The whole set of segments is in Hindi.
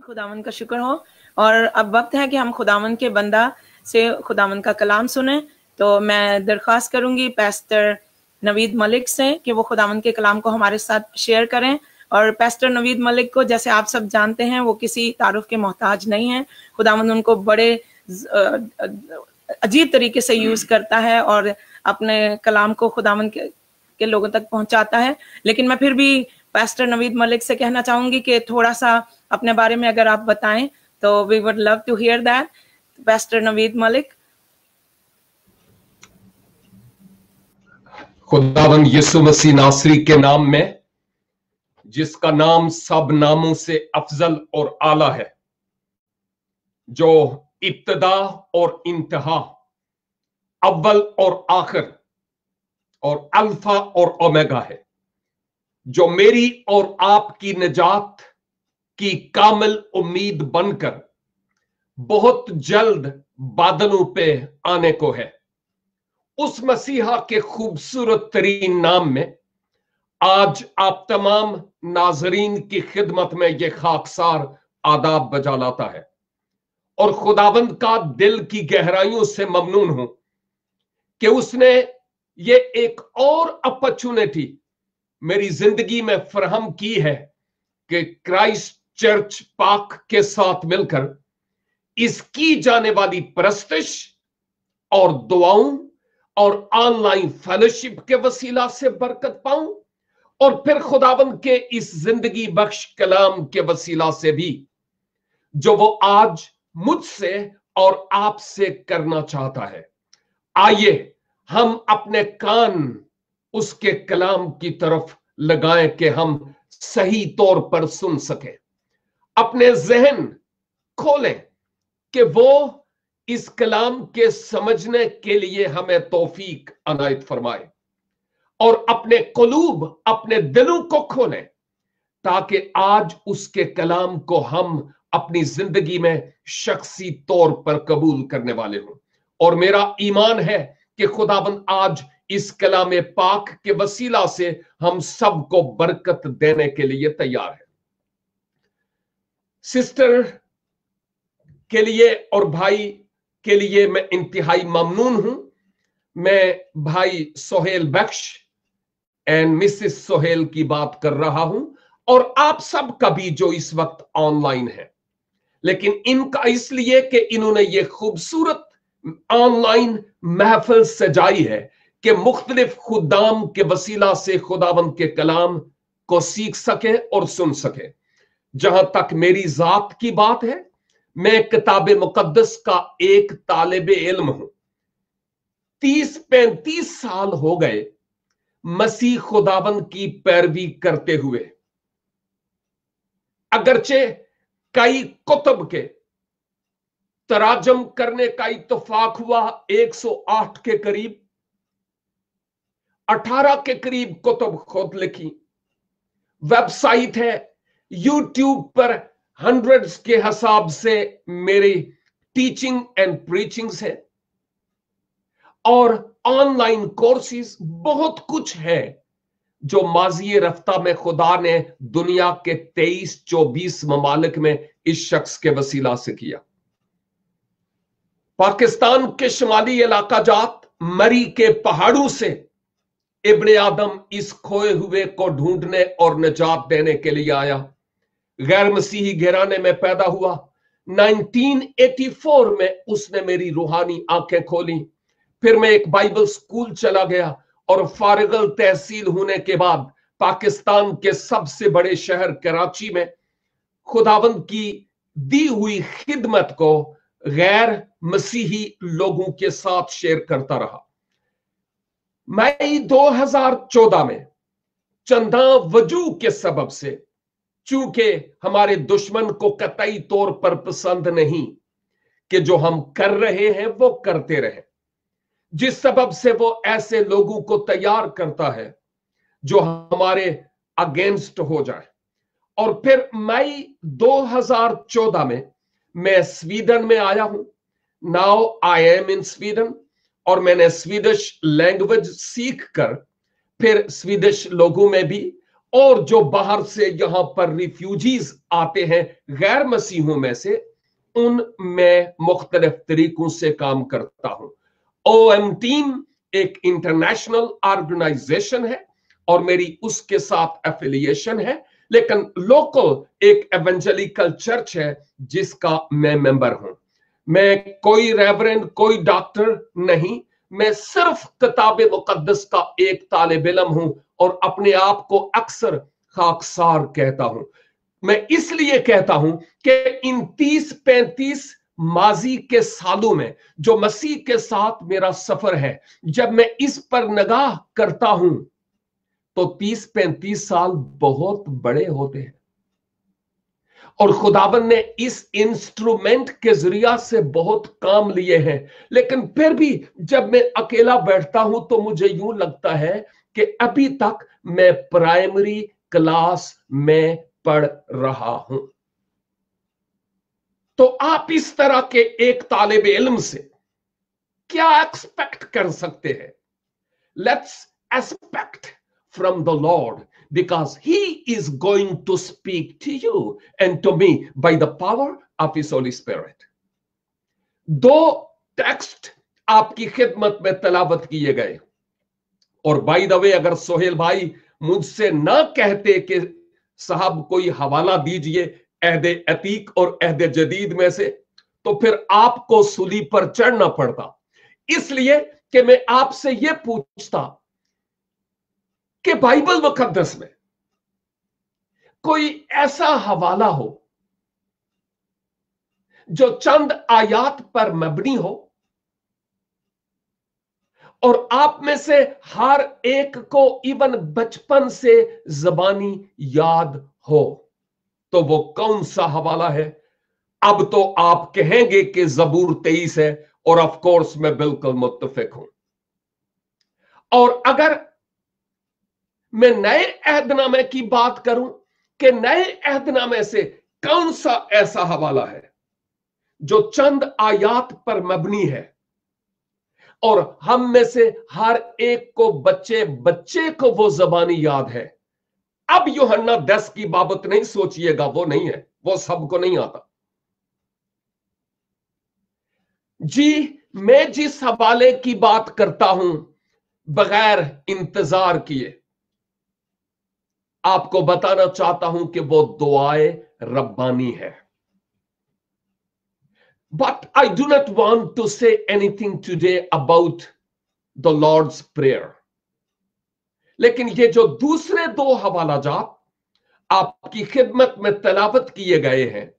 खुदावन का शुक्र हो। और अब वक्त है कि हम खुदावन के बंदा से खुदावन का कलाम सुने। तो मैं दरख्वास्त करूंगी पैस्टर नवीद मलिक से कि वो खुदावन के कलाम को हमारे साथ शेयर करें। और पैस्टर नवीद मलिक को जैसे आप सब जानते हैं वो किसी तारुफ के मोहताज नहीं है। खुदावन उनको बड़े अजीब तरीके से यूज करता है और अपने कलाम को खुदावन के लोगों तक पहुंचाता है। लेकिन मैं फिर भी पैस्टर नवीद मलिक से कहना चाहूंगी कि थोड़ा सा अपने बारे में अगर आप बताएं तो we would love to hear that. Pastor Naveed Malik. खुदावंद यीशु मसीह नासरी के नाम में, जिसका नाम सब नामों से अफजल और आला है, जो इब्तदा और इंतहा, अव्वल और आखिर और अल्फा और ओमेगा है, जो मेरी और आपकी निजात की कामिल उम्मीद बनकर बहुत जल्द बादलों पे आने को है। उस मसीहा के खूबसूरत तरीन नाम में आज आप तमाम नाजरीन की खिदमत में यह खाकसार आदाब बजा लाता है और खुदावंद का दिल की गहराइयों से ममनून हूं कि उसने ये एक और अपॉर्चुनिटी मेरी जिंदगी में फराहम की है कि क्राइस्ट चर्च पाक के साथ मिलकर इसकी जाने वाली परस्तिश और दुआओं और ऑनलाइन फेलोशिप के वसीला से बरकत पाऊं और फिर खुदावंद के इस जिंदगी बख्श कलाम के वसीला से भी, जो वो आज मुझसे और आपसे करना चाहता है। आइए हम अपने कान उसके कलाम की तरफ लगाएं कि हम सही तौर पर सुन सकें। अपने जहन खोलें कि वो इस कलाम के समझने के लिए हमें तौफीक अनायत फरमाए और अपने कुलूब, अपने दिलों को खोलें ताकि आज उसके कलाम को हम अपनी जिंदगी में शख्सी तौर पर कबूल करने वाले हों। और मेरा ईमान है कि खुदाबंद आज इस कलाम पाक के वसीला से हम सबको बरकत देने के लिए तैयार है। सिस्टर के लिए और भाई के लिए मैं इंतहाई ममनून हूं। मैं भाई सोहेल बख्श एंड मिसेस सोहेल की बात कर रहा हूं और आप सब का भी जो इस वक्त ऑनलाइन है, लेकिन इनका इसलिए कि इन्होंने ये खूबसूरत ऑनलाइन महफिल सजाई है कि मुख्तलिफ खुदाम के वसीला से खुदावंद के कलाम को सीख सके और सुन सके। जहां तक मेरी जात की बात है, मैं किताब मुकद्दस का एक तालिब इल्म हूं। 30-35 साल हो गए मसीह खुदावंद की पैरवी करते हुए। अगरचे कई कुतुब के तराजम करने का इत्तफाक हुआ 108 के करीब, 18 के करीब कुतुब खुद लिखी, वेबसाइट है, यूट्यूब पर हंड्रेड्स के हिसाब से मेरी टीचिंग एंड प्रीचिंग्स है और ऑनलाइन कोर्सेज बहुत कुछ है जो माजी रफ्ता में खुदा ने दुनिया के 23-24 ममालिक में इस शख्स के वसीला से किया। पाकिस्तान के शुमाली इलाका जात मरी के पहाड़ों से इब्ने आदम इस खोए हुए को ढूंढने और निजात देने के लिए आया। गैर मसीही घराने में पैदा हुआ। 1984 में उसने मेरी रूहानी आंखें खोली। फिर मैं एक बाइबल स्कूल चला गया और फारिगल तहसील होने के बाद पाकिस्तान के सबसे बड़े शहर कराची में खुदावंद की दी हुई खिदमत को गैर मसीही लोगों के साथ शेयर करता रहा। मई 2014 में चंदा वजू के सबब से, चूंकि हमारे दुश्मन को कतई तौर पर पसंद नहीं कि जो हम कर रहे हैं वो करते रहे, जिस सबब से वो ऐसे लोगों को तैयार करता है जो हमारे अगेंस्ट हो जाए। और फिर मई 2014 में मैं स्वीडन में आया हूं। Now I am in Sweden और मैंने स्वीडिश लैंग्वेज सीख कर फिर स्वीडिश लोगों में भी और जो बाहर से यहां पर रिफ्यूजीज आते हैं गैर मसीहों में से, उन मैं मुख्तलिफ तरीकों से काम करता हूं। OM टीम एक इंटरनेशनल ऑर्गेनाइजेशन है और मेरी उसके साथ एफिलिएशन है, लेकिन लोकल एक एवेंजेलिकल चर्च है जिसका मैं मेंबर हूं। मैं कोई रेवरेंड, कोई डॉक्टर नहीं, मैं सिर्फ किताब मुकद्दस का एक तालिब इल्म हूं और अपने आप को अक्सर खाकसार कहता हूं। मैं इसलिए कहता हूं कि इन 30-35 माजी के सालों में जो मसीह के साथ मेरा सफर है, जब मैं इस पर निगाह करता हूं तो 30-35 साल बहुत बड़े होते हैं और खुदाबंद ने इस इंस्ट्रूमेंट के जरिया से बहुत काम लिए हैं। लेकिन फिर भी जब मैं अकेला बैठता हूं तो मुझे यूं लगता है कि अभी तक मैं प्राइमरी क्लास में पढ़ रहा हूं। तो आप इस तरह के एक तालिब इल्म से क्या एक्सपेक्ट कर सकते हैं? Let's expect from the Lord, because he is going to speak to you and to me by the power of his Holy Spirit. 2 text आपकी खिदमत में तलावत किए गए, और बाय द वे अगर सोहेल भाई मुझसे ना कहते कि साहब कोई हवाला दीजिए अहदे अतीक और अहदे जदीद में से, तो फिर आपको सूली पर चढ़ना पड़ता। इसलिए कि मैं आपसे यह पूछता कि बाइबल मुकद्दस में कोई ऐसा हवाला हो जो चंद आयात पर मबनी हो और आप में से हर एक को इवन बचपन से ज़बानी याद हो, तो वो कौन सा हवाला है? अब तो आप कहेंगे कि ज़बूर 23 है, और ऑफ कोर्स मैं बिल्कुल मुत्तफिक हूं। और अगर मैं नए अहदनामे की बात करूं कि नए अहदनामे से कौन सा ऐसा हवाला है जो चंद आयात पर मबनी है और हम में से हर एक को बच्चे बच्चे को वो ज़बानी याद है। अब यूहन्ना 10 की बाबत नहीं सोचिएगा, वो नहीं है, वो सबको नहीं आता जी। मैं जिस हवाले की बात करता हूं बगैर इंतजार किए आपको बताना चाहता हूं कि वो दुआए रब्बानी है। But I do not want to say anything today about the Lord's prayer. लेकिन ये जो दूसरे 2 हवाला जात आपकी खिदमत में तलावत किए गए हैं,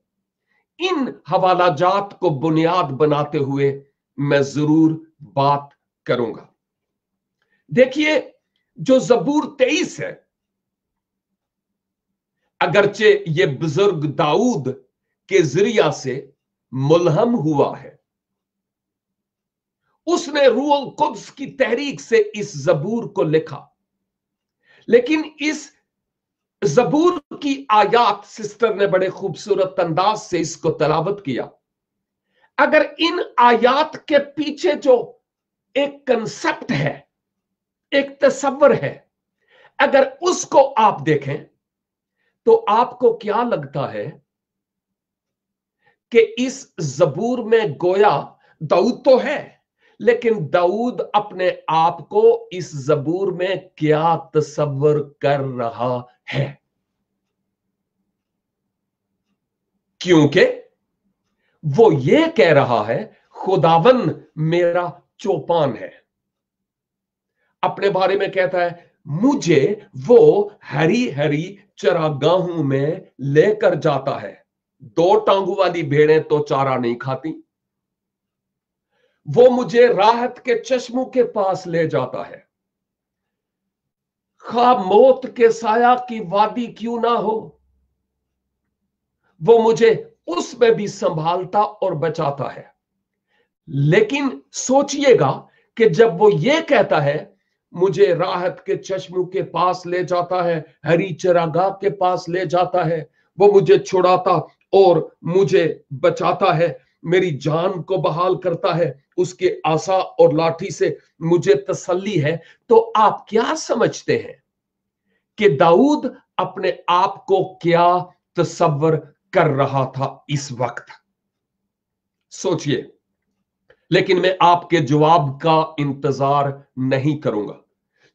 इन हवाला जात को बुनियाद बनाते हुए मैं जरूर बात करूंगा। देखिए, जो ज़बूर 23 है, अगरचे ये बुजुर्ग दाऊद के जरिया से मुल्हम हुआ है, उसने रूहुल कुद्स की तहरीक से इस ज़बूर को लिखा, लेकिन इस ज़बूर की आयात सिस्टर ने बड़े खूबसूरत अंदाज से इसको तलावत किया। अगर इन आयात के पीछे जो एक कंसेप्ट है, एक तसव्वुर है, अगर उसको आप देखें तो आपको क्या लगता है कि इस ज़बूर में गोया दाऊद तो है, लेकिन दाऊद अपने आप को इस ज़बूर में क्या तसव्वुर कर रहा है? क्योंकि वो ये कह रहा है खुदावन मेरा चौपान है। अपने बारे में कहता है मुझे वो हरी हरी चरागाहों में लेकर जाता है। 2 टांगों वाली भेड़ें तो चारा नहीं खाती। वो मुझे राहत के चश्मों के पास ले जाता है। खा मौत के साया की वादी क्यों ना हो, वो मुझे उसमें भी संभालता और बचाता है। लेकिन सोचिएगा कि जब वो ये कहता है मुझे राहत के चश्मों के पास ले जाता है, हरी चरागाह के पास ले जाता है, वो मुझे छुड़ाता और मुझे बचाता है, मेरी जान को बहाल करता है, उसके आसा और लाठी से मुझे तसल्ली है, तो आप क्या समझते हैं कि दाऊद अपने आप को क्या तसव्वुर कर रहा था इस वक्त। सोचिए, लेकिन मैं आपके जवाब का इंतजार नहीं करूंगा।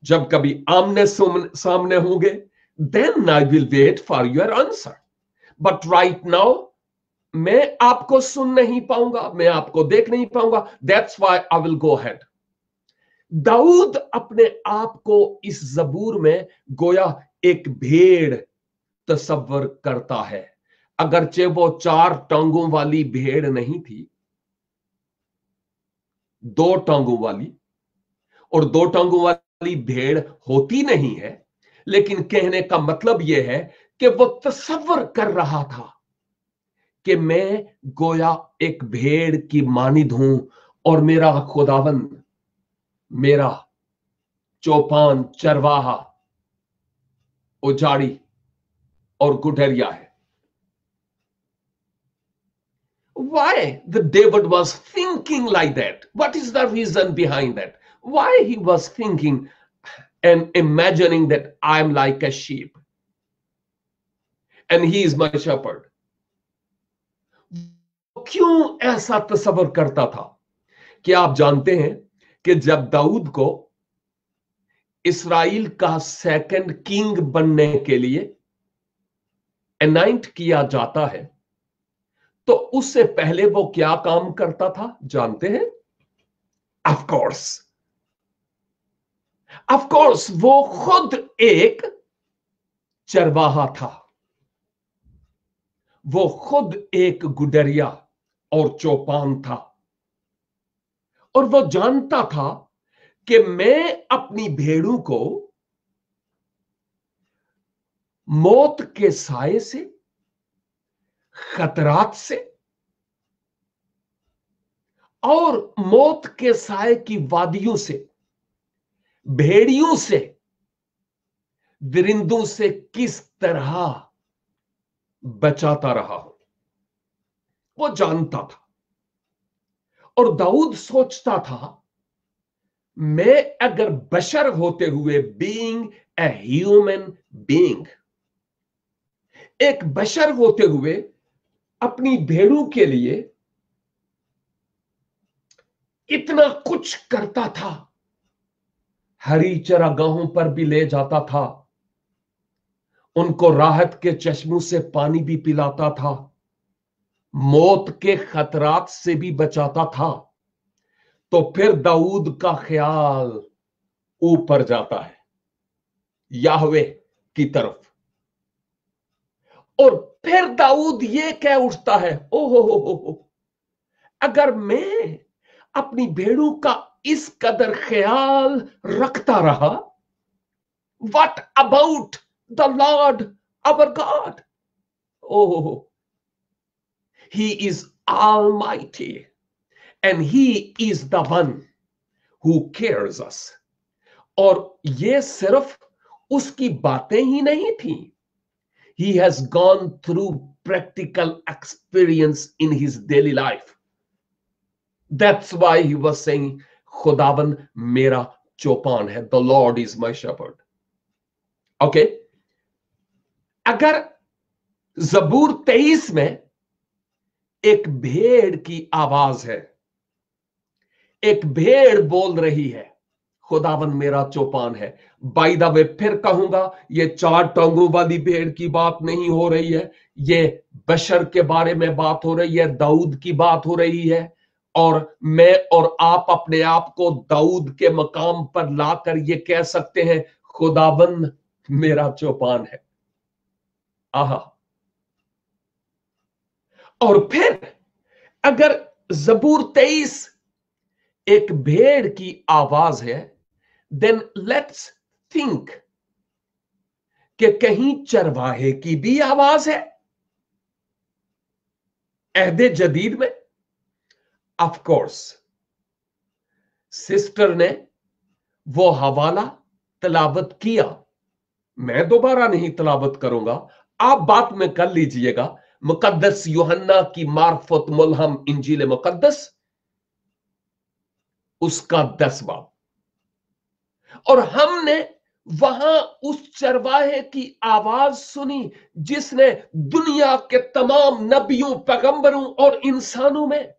जब कभी आमने सामने होंगे, then I will wait for your answer. But right now मैं आपको सुन नहीं पाऊंगा, मैं आपको देख नहीं पाऊंगा। That's why I will go ahead. दाऊद अपने आप को इस जबूर में गोया एक भेड़ तसव्वुर करता है, अगरचे वो 4 टांगों वाली भेड़ नहीं थी, 2 टांगों वाली। और 2 टांगों वाली भेड़ होती नहीं है, लेकिन कहने का मतलब यह है कि वो तसव्वुर कर रहा था कि मैं गोया एक भेड़ की मानिद हूं और मेरा खुदावंद मेरा चौपान, चरवाहा, उजाड़ी और गुडरिया है। Why the David was thinking like that? What is the reason behind that? Why he was thinking and imagining that I'm like a sheep and he is my shepherd? क्यों ऐसा तसव्वुर करता था? क्या आप जानते हैं कि जब दाऊद को इस्राएल का सेकंड किंग बनने के लिए अनाइंट किया जाता है, तो उससे पहले वो क्या काम करता था जानते हैं? ऑफ कोर्स वो खुद एक चरवाहा था, वो खुद एक गुडरिया और चौपान था, और वो जानता था कि मैं अपनी भेड़ों को मौत के साए से, खतरात से और मौत के साए की वादियों से, भेड़ियों से, दरिंदों से किस तरह बचाता रहा हूं, वो जानता था। और दाऊद सोचता था, मैं अगर बशर होते हुए, बीइंग ए ह्यूमन बीइंग, एक बशर होते हुए अपनी भेड़ों के लिए इतना कुछ करता था, हरी चरागाहों पर भी ले जाता था, उनको राहत के चश्मों से पानी भी पिलाता था, मौत के खतरात से भी बचाता था, तो फिर दाऊद का ख्याल ऊपर जाता है, याहवे की तरफ। और फिर दाऊद ये कह उठता है, ओहो, अगर मैं अपनी भेड़ों का इस कदर ख्याल रखता रहा, what about the Lord our God? Oh, he is almighty and he is the one who cares us. और ये सिर्फ उसकी बातें ही नहीं थी, he has gone through practical experience in his daily life. That's why he was saying, खुदावन मेरा चौपान है, the Lord is my shepherd. Okay? अगर जबूर 23 में एक भेड़ की आवाज है, एक भेड़ बोल रही है, खुदावन मेरा चौपान है। बाय द वे फिर कहूंगा, ये 4 टांगों वाली भेड़ की बात नहीं हो रही है, ये बशर के बारे में बात हो रही है, दाऊद की बात हो रही है। और मैं और आप अपने आप को दाऊद के मकाम पर लाकर ये कह सकते हैं, खुदावन मेरा चौपान है। आहा। और फिर अगर जबूर 23 एक भेड़ की आवाज है, देन लेट्स थिंक कि कहीं चरवाहे की भी आवाज है अहदे जदीद में? ऑफ कोर्स, सिस्टर ने वो हवाला तलावत किया, मैं दोबारा नहीं तलावत करूंगा, आप बात में कर लीजिएगा। मुकद्दस यूहन्ना की मार्फत मुल्हम इंजील मुकद्दस, उसका 10 बाब। और हमने वहां उस चरवाहे की आवाज सुनी जिसने दुनिया के तमाम नबियों, पैगंबरों और इंसानों में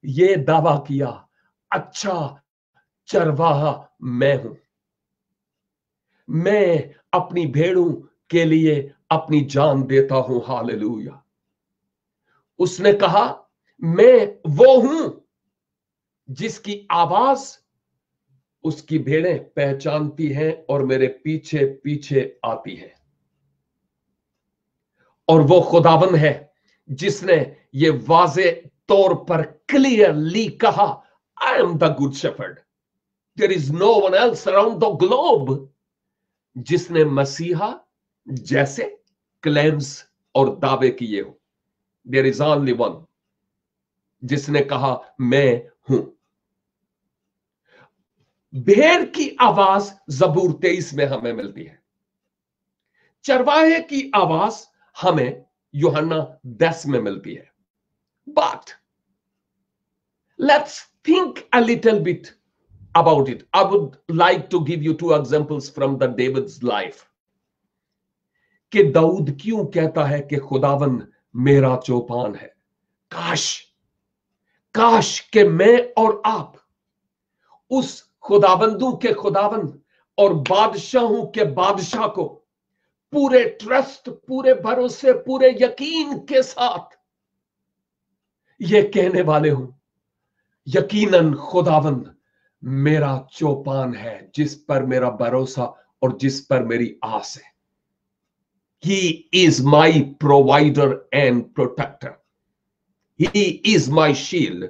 यह दावा किया, अच्छा चरवाहा मैं हूं, मैं अपनी भेड़ों के लिए अपनी जान देता हूं। हालेलुया। उसने कहा, मैं वो हूं जिसकी आवाज उसकी भेड़ें पहचानती हैं और मेरे पीछे पीछे आती हैं। और वो खुदावन है जिसने ये वाजे तौर पर क्लियरली कहा, I am the good shepherd, there is no one else around the globe जिसने मसीहा जैसे क्लेम्स और दावे किए हो। देयर इज ओनली वन जिसने कहा मैं हूं। भेड़ की आवाज जबूर 23 में हमें मिलती है, चरवाहे की आवाज हमें यूहन्ना 10 में मिलती है। But let's think a little bit about it. I would like to give you two examples from the David's life. कि दाऊद क्यों कहता है कि खुदावन मेरा चौपान है। काश काश कि मैं और आप उस खुदाबंदू के खुदावन और बादशाहों के बादशाह को पूरे ट्रस्ट, पूरे भरोसे, पूरे यकीन के साथ यह कहने वाले हूं, यकीनन खुदावन मेरा चौपान है जिस पर मेरा भरोसा और जिस पर मेरी आस है। He is my provider and protector. He is my shield.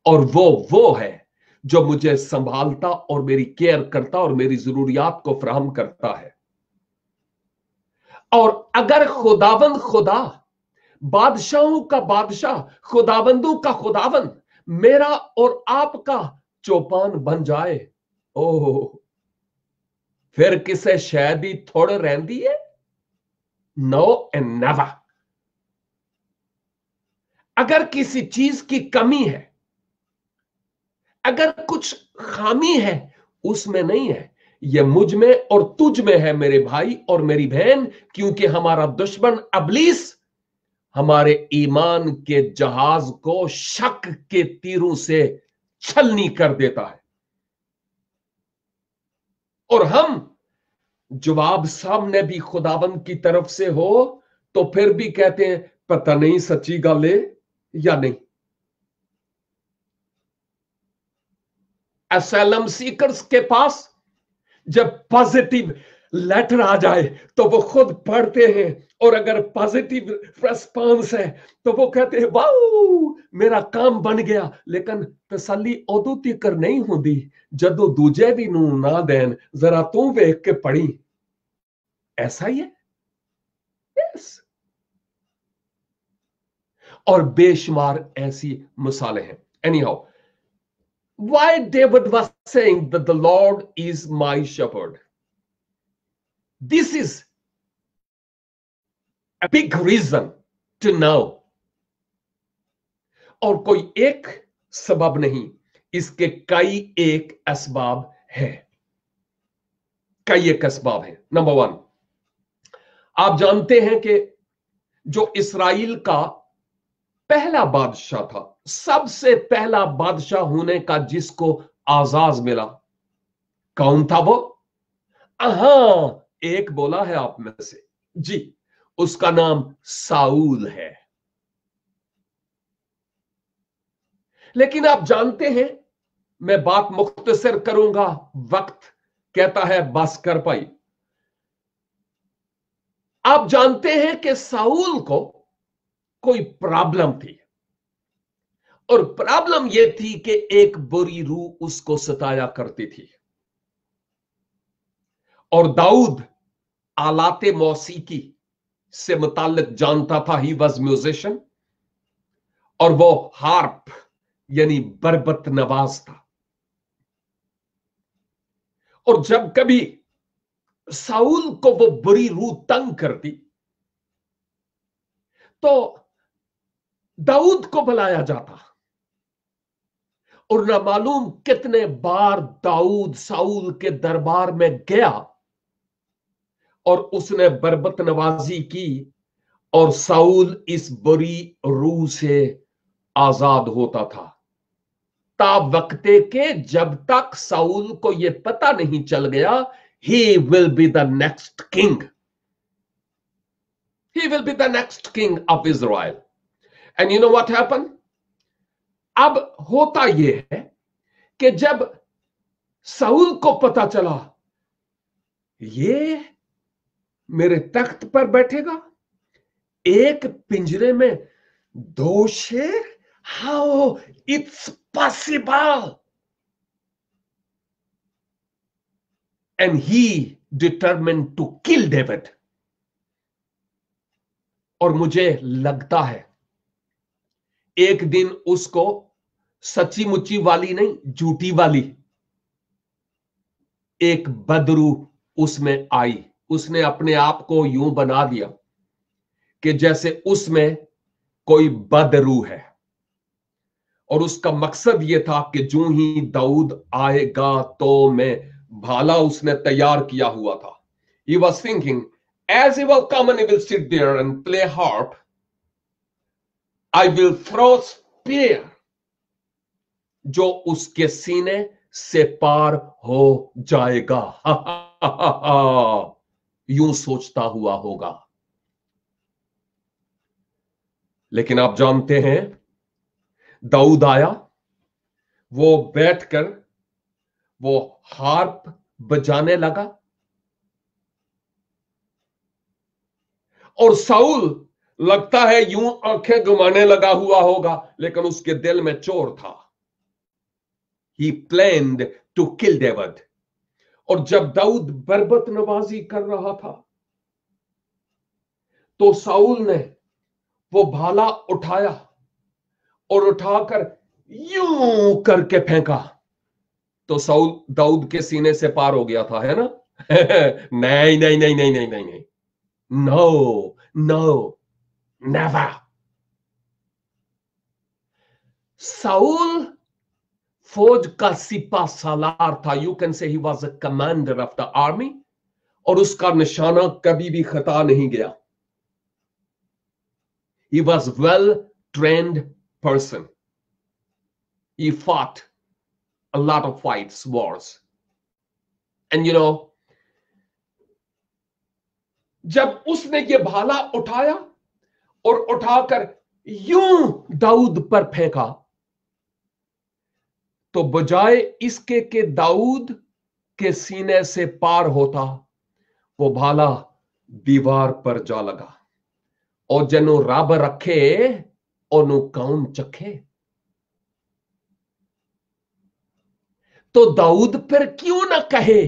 और वो है जो मुझे संभालता और मेरी केयर करता और मेरी जरूरियात को फराहम करता है। और अगर खुदावंद खुदा, बादशाहों का बादशाह, खुदावंदों का खुदावंद मेरा और आपका चौपान बन जाए, ओह फिर किसे शायद ही थोड़े रहती है। No end never. अगर किसी चीज की कमी है, अगर कुछ खामी है, उसमें नहीं है, यह मुझ में और तुझ में है मेरे भाई और मेरी बहन, क्योंकि हमारा दुश्मन इब्लीस हमारे ईमान के जहाज को शक के तीरों से छलनी कर देता है। और हम जवाब सामने भी खुदावंद की तरफ से हो तो फिर भी कहते हैं पता नहीं सच्ची गल है या नहीं। असलम सीकर्स के पास जब पॉजिटिव लेटर आ जाए तो वो खुद पढ़ते हैं, और अगर पॉजिटिव रेस्पॉन्स है तो वो कहते हैं वाओ मेरा काम बन गया। लेकिन तसल्ली उदों तक नहीं होती जदों दूजे भी नू ना देन, जरा तू वेख के पढ़ी। ऐसा ही है। यस। और बेशुमार ऐसी मिसालें हैं। Anyhow, why David was saying that the Lord is my shepherd? This is a big reason to know. और कोई एक सबब नहीं, इसके कई एक असबाब हैं। कई एक असबाब हैं। नंबर 1, आप जानते हैं कि जो इस्राइल का पहला बादशाह था, सबसे पहला बादशाह होने का जिसको आजाज मिला, कौन था वो? हां, एक बोला है आप में से जी, उसका नाम साऊल है। लेकिन आप जानते हैं, मैं बात मुख्तसर करूंगा, वक्त कहता है बस कर पाई। आप जानते हैं कि साऊल को कोई प्रॉब्लम थी, और प्रॉब्लम यह थी कि एक बुरी रूह उसको सताया करती थी। और दाऊद आलाते मौसीकी से मुताल्लिक जानता था, ही वॉज म्यूजिशियन, और वो हार्प यानी बरबत नवाज था। और जब कभी साऊल को वो बुरी रूह तंग करती तो दाऊद को बुलाया जाता और न मालूम कितने बार दाऊद साउल के दरबार में गया और उसने बरबत नवाजी की और साउल इस बुरी रूह से आजाद होता था। ता वक्ते के जब तक साउल को यह पता नहीं चल गया he will be the next king, he will be the next king of Israel. And you know what happen? अब होता यह है कि जब साउल को पता चला ये मेरे तख्त पर बैठेगा, एक पिंजरे में दो शेर, how it's possible? And he determined to kill David. और मुझे लगता है एक दिन उसको सच्ची मुच्ची वाली नहीं, झूठी वाली एक बदरू उसमें आई। उसने अपने आप को यूं बना दिया कि जैसे उसमें कोई बदरू है, और उसका मकसद यह था कि जो ही दाऊद आएगा तो मैं भाला उसने तैयार किया हुआ था। He was thinking, as he will come and he will sit there and play harp, I will throw spear जो उसके सीने से पार हो जाएगा। यूं सोचता हुआ होगा। लेकिन आप जानते हैं दाऊद आया, वो बैठकर वो हार्प बजाने लगा, और साउल लगता है यूं आंखें घुमाने लगा हुआ होगा, लेकिन उसके दिल में चोर था। He planned to kill David। और जब दाऊद बरबत नवाजी कर रहा था तो साउल ने वो भाला उठाया और उठाकर यूं करके फेंका, तो साउल दाऊद के सीने से पार हो गया था, है ना? नहीं नहीं नहीं नहीं नहीं नहीं नहीं, नो नो, नेवर। साउल फौज का सिपा सालार था, you can say he was a commander of the army, और उसका निशाना कभी भी खता नहीं गया। He was well trained person. He fought a lot of fights, wars. And you know, जब उसने ये भाला उठाया और उठाकर यूं दाऊद पर फेंका, तो बजाय इसके के दाऊद के सीने से पार होता, वो भाला दीवार पर जा लगा। और जनो रब रखे ओनु कौन चखे। तो दाऊद फिर क्यों ना कहे,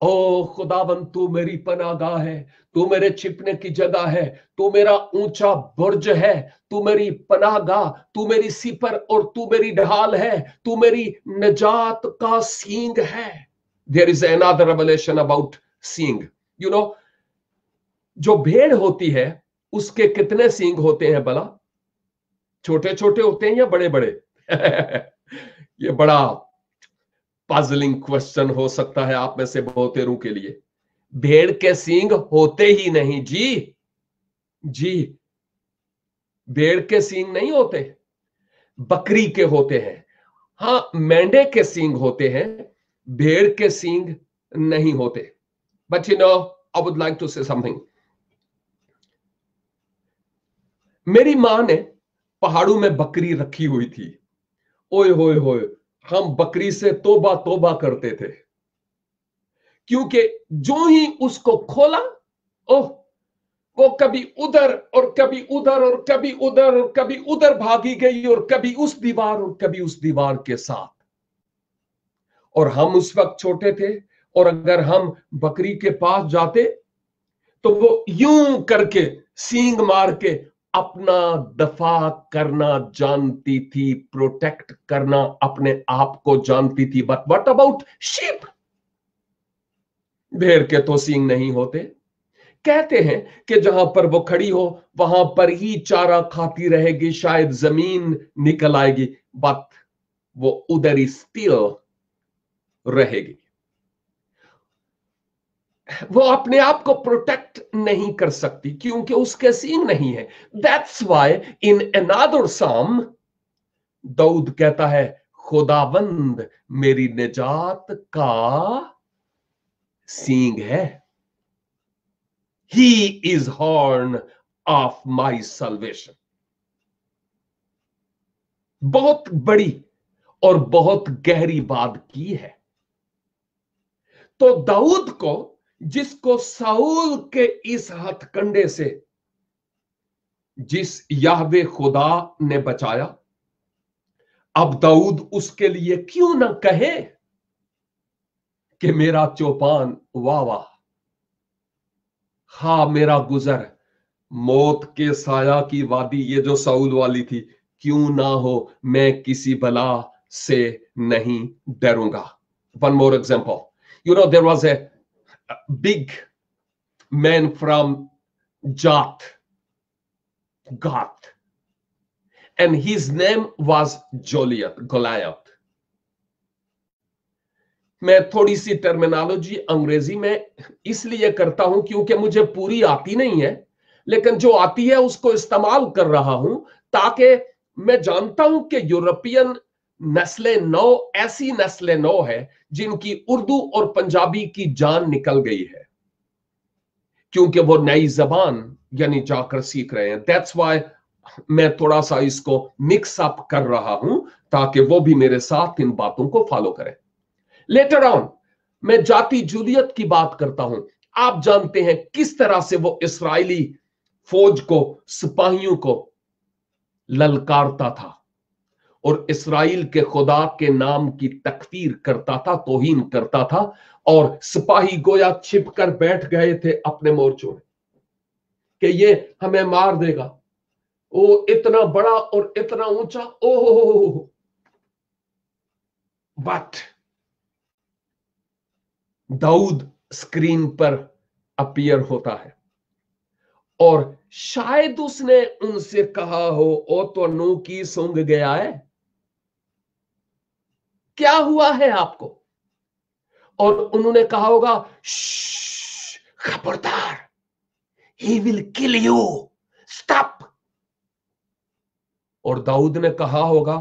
ओ खुदावन तू मेरी पनागाह है, तू मेरे छिपने की जगह है, तू मेरा ऊंचा बुर्ज है, तू मेरी पनागाह, तू मेरी सिपर और तू मेरी ढाल है, तू मेरी नजात का सींग है। There is another revelation about सींग। यू नो, जो भेड़ होती है उसके कितने सींग होते हैं भला? छोटे छोटे होते हैं या बड़े बड़े? ये बड़ा पजलिंग क्वेश्चन हो सकता है आप में से बहुतेरों के लिए। भेड़ के सींग होते ही नहीं जी, जी भेड़ के सींग नहीं होते, बकरी के होते हैं। हाँ, मेंढे के सींग होते हैं, भेड़ के सींग नहीं होते। But you know, I would like to say something. मेरी मां ने पहाड़ों में बकरी रखी हुई थी। ओए होए होए, हम बकरी से तौबा तौबा करते थे, क्योंकि जो ही उसको खोला, ओह, वो कभी उधर और कभी उधर और कभी उधर और कभी उधर भागी गई, और कभी उस दीवार और कभी उस दीवार के साथ। और हम उस वक्त छोटे थे, और अगर हम बकरी के पास जाते तो वो यूं करके सींग मार के अपना दफा करना जानती थी, प्रोटेक्ट करना अपने आप को जानती थी। But what about sheep? भेड़ के तो सींग नहीं होते। कहते हैं कि जहां पर वो खड़ी हो वहां पर ही चारा खाती रहेगी, शायद जमीन निकल आएगी। बट वो उधर ही स्थिर रहेगी। वो अपने आप को प्रोटेक्ट नहीं कर सकती क्योंकि उसके सींग नहीं है। दैट्स वाई इन अनदर साम दाऊद कहता है, खुदावंद मेरी निजात का सींग है। He is horn of my salvation. बहुत बड़ी और बहुत गहरी बात की है। तो दाऊद को, जिसको साउल के इस हथकंडे से जिस याहवे खुदा ने बचाया, अब दाऊद उसके लिए क्यों ना कहे कि मेरा चौपान वाह वाह, हा मेरा गुजर मौत के साया की वादी, ये जो साउल वाली थी, क्यों ना हो, मैं किसी बला से नहीं डरूंगा। One more example, you know, there was a big man from Gath, and his name was Goliath. मैं थोड़ी सी टर्मिनोलॉजी अंग्रेजी में इसलिए करता हूं क्योंकि मुझे पूरी आती नहीं है, लेकिन जो आती है उसको इस्तेमाल कर रहा हूं, ताकि मैं जानता हूं कि यूरोपियन नस्लें नौ ऐसी नस्लें नौ है जिनकी उर्दू और पंजाबी की जान निकल गई है, क्योंकि वो नई जबान यानी जाकर सीख रहे हैं। दैट्स वाई मैं थोड़ा सा इसको मिक्स अप कर रहा हूं ताकि वो भी मेरे साथ इन बातों को फॉलो करें। लेटर ऑन मैं जाति जूलियत की बात करता हूं। आप जानते हैं किस तरह से वो इस्राएली फौज को, सिपाहियों को ललकारता था और इस्राएल के खुदा के नाम की तकफीर करता था, तौहीन करता था, और सिपाही गोया छिपकर बैठ गए थे अपने मोर्चों में कि ये हमें मार देगा, वो इतना बड़ा और इतना ऊंचा, ओह। बट दाऊद स्क्रीन पर अपीयर होता है और शायद उसने उनसे कहा हो, ओ तो नू की सूंघ गया है, क्या हुआ है आपको? और उन्होंने कहा होगा, खबरदार, he will kill you, stop. और दाऊद ने कहा होगा,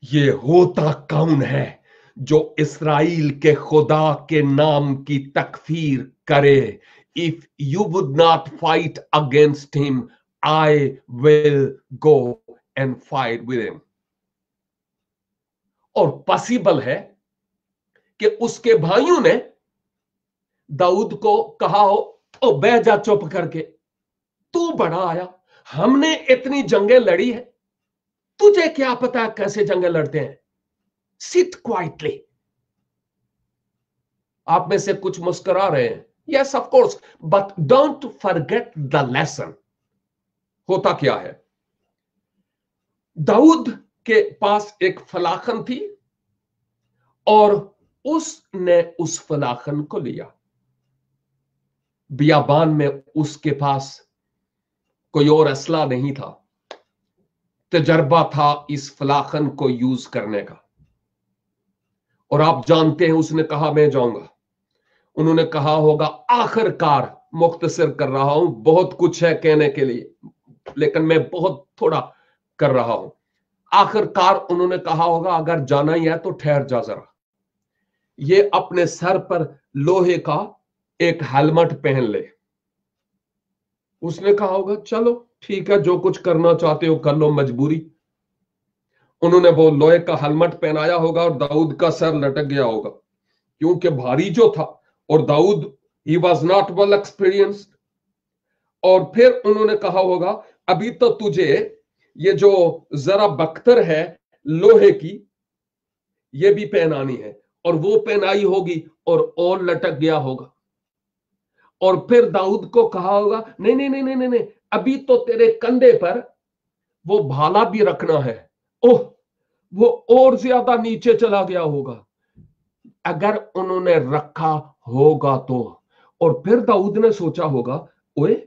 ये होता कौन है जो इस्राएल के खुदा के नाम की तकफीर करे? If you would not fight against him, I will go and fight with him. और पॉसिबल है कि उसके भाइयों ने दाऊद को कहा हो, ओ बह जा चुप करके, तू बड़ा आया, हमने इतनी जंगें लड़ी है, तुझे क्या पता कैसे जंगें लड़ते हैं, सिट क्वाइटली। आप में से कुछ मुस्कुरा रहे हैं, yes of course, but don't forget the lesson. होता क्या है, दाऊद के पास एक फलाखन थी और उसने उस फलाखन को लिया। बियाबान में उसके पास कोई और असला नहीं था, तजर्बा था इस फलाखन को यूज करने का। और आप जानते हैं उसने कहा मैं जाऊंगा। उन्होंने कहा होगा, आखिरकार, मुख्तसर कर रहा हूं, बहुत कुछ है कहने के लिए लेकिन मैं बहुत थोड़ा कर रहा हूं। आखिरकार उन्होंने कहा होगा, अगर जाना ही है तो ठहर जा जरा, ये अपने सर पर लोहे का एक हेलमेट पहन ले। उसने कहा होगा, चलो ठीक है, जो कुछ करना चाहते हो कर लो, मजबूरी। उन्होंने वो लोहे का हेलमेट पहनाया होगा और दाऊद का सर लटक गया होगा क्योंकि भारी जो था, और दाऊद he was not well experienced. और फिर उन्होंने कहा होगा, अभी तो तुझे ये जो जरा बख्तर है लोहे की, ये भी पहनानी है, और वो पहनाई होगी और लटक गया होगा। और फिर दाऊद को कहा होगा, नहीं नहीं नहीं नहीं नहीं, अभी तो तेरे कंधे पर वो भाला भी रखना है। ओह, वो और ज्यादा नीचे चला गया होगा अगर उन्होंने रखा होगा तो। और फिर दाऊद ने सोचा होगा, ओए,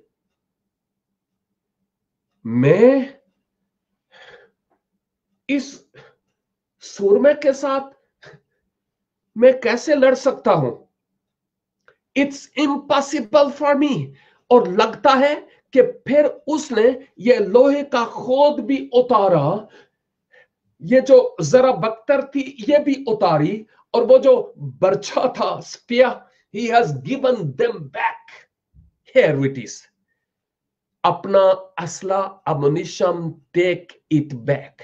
मैं इस सूरमे के साथ मैं कैसे लड़ सकता हूं? It's impossible for me. और लगता है कि फिर उसने ये लोहे का खोद भी उतारा, ये जो जरा बख्तर थी ये भी उतारी, और वो जो बर्छा था, spear, he has given them back. Here it is. अपना असला, ammunition, take it back.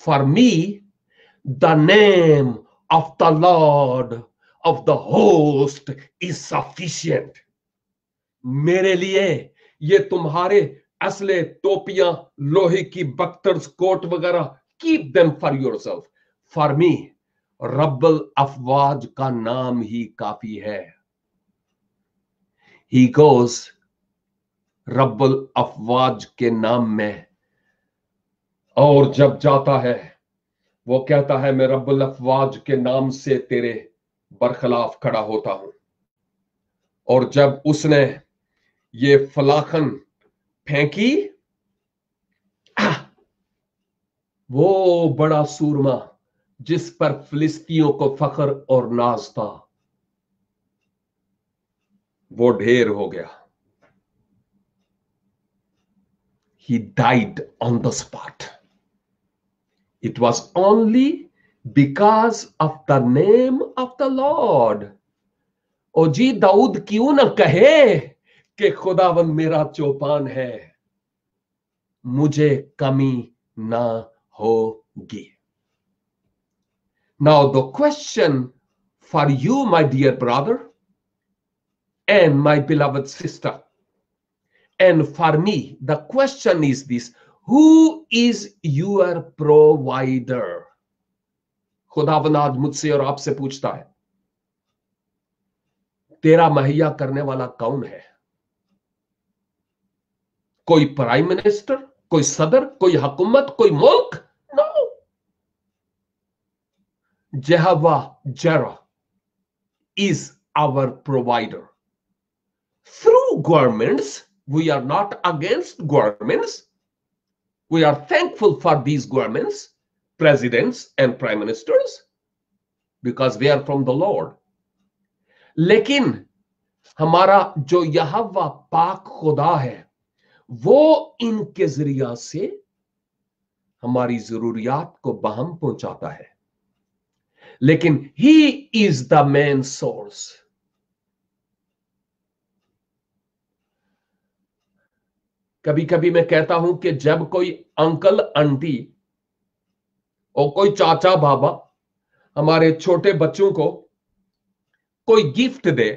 For me, the name of the Lord of the host is sufficient. मेरे लिए ये तुम्हारे असले, टोपियां, लोहे की बख्तर, कोट वगैरह, keep them for yourself. For me, रब्बुल अफवाज का नाम ही काफी है। He goes रब्बुल अफवाज के नाम में, और जब जाता है वो कहता है मैं रब्बुल अफवाज के नाम से तेरे बरखिलाफ खड़ा होता हूं। और जब उसने ये फलाखन फेंकी, वो बड़ा सूरमा जिस पर फिलिस्तियों को फख्र और नाज था, वो ढेर हो गया। He died on the spot. It was only because of the name of the Lord. ओ जी, दाऊद क्यों ना कहे कि खुदावन मेरा चौपान है, मुझे कमी ना होगी। Now the question for you, my dear brother, and my beloved sister, and for me, the question is this: who is your provider? खुदावन आज मुझसे और आपसे पूछता है, तेरा मुहैया करने वाला कौन है? कोई प्राइम मिनिस्टर, कोई सदर, कोई हुकूमत, कोई मुल्क? नो। यहोवा जरा is our provider. Through governments, we are not against governments. We are thankful for these governments, presidents and prime ministers, because they are from the Lord. लेकिन हमारा जो यहोवा पाक खुदा है, वो इनके जरिया से हमारी जरूरियात को बहम पहुंचाता है। लेकिन he is the main source. कभी कभी मैं कहता हूं कि जब कोई अंकल आंटी और कोई चाचा बाबा हमारे छोटे बच्चों को कोई गिफ्ट दे,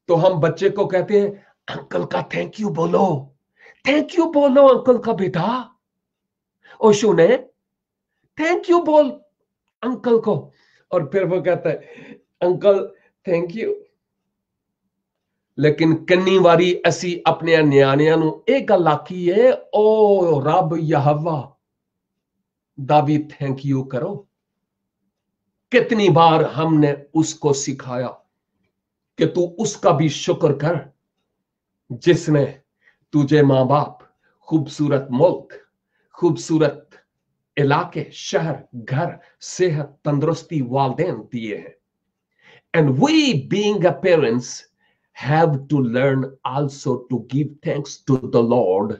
तो हम बच्चे को कहते हैं, अंकल का थैंक यू बोलो, थैंक यू बोलो अंकल का बेटा। ओ सुने, थैंक यू बोल अंकल को। और फिर वो कहता है, अंकल थैंक यू। लेकिन कन्नी वारी असी अपने न्याणियां नूं ਇਹ ਗੱਲ आखी है, ओ रब यहोवा दा भी थैंक यू करो। कितनी बार हमने उसको सिखाया कि तू उसका भी शुक्र कर जिसने तुझे मां बाप, खूबसूरत मुल्क, खूबसूरत इलाके, शहर, घर, सेहत, तंदुरुस्ती, वालिदैन दिए हैं। And we being a parents have to learn also to give thanks to the Lord,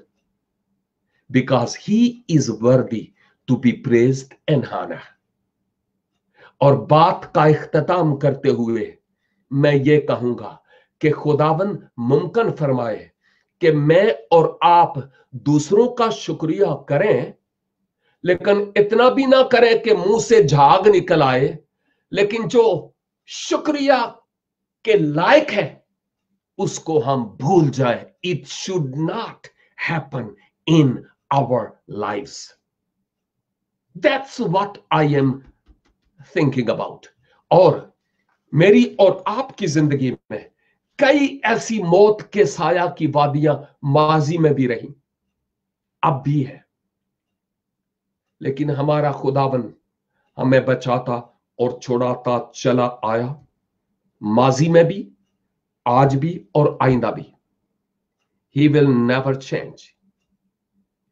because he is worthy to be praised and honored. और बात का इख्तिताम करते हुए मैं ये कहूंगा कि खुदावन मुमकिन फरमाए कि मैं और आप दूसरों का शुक्रिया करें, लेकिन इतना भी ना करें कि मुंह से झाग निकल आए, लेकिन जो शुक्रिया के लायक है उसको हम भूल जाए। It should not happen in our lives. That's what I am thinking about. और मेरी और आपकी जिंदगी में कई ऐसी मौत के साया की वादियां माजी में भी रही, अब भी है, लेकिन हमारा खुदावन हमें बचाता और छुड़ाता चला आया, माजी में भी, आज भी और आइंदा भी। He will never change.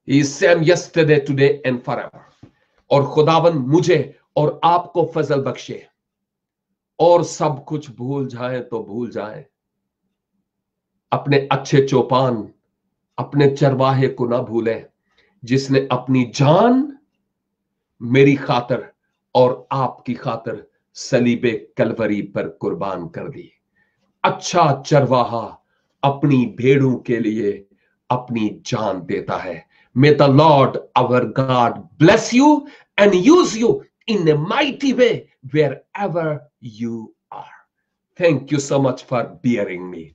He is same yesterday, today and forever. और खुदावन मुझे और आपको फजल बख्शे और सब कुछ भूल जाए तो भूल जाए, अपने अच्छे चौपान, अपने चरवाहे को ना भूले, जिसने अपनी जान मेरी खातर और आपकी खातर सलीबे कलवरी पर कुर्बान कर दी। अच्छा चरवाहा अपनी भेड़ों के लिए अपनी जान देता है। May the Lord our God bless you and use you in a mighty way wherever you are. Thank you so much for bearing me.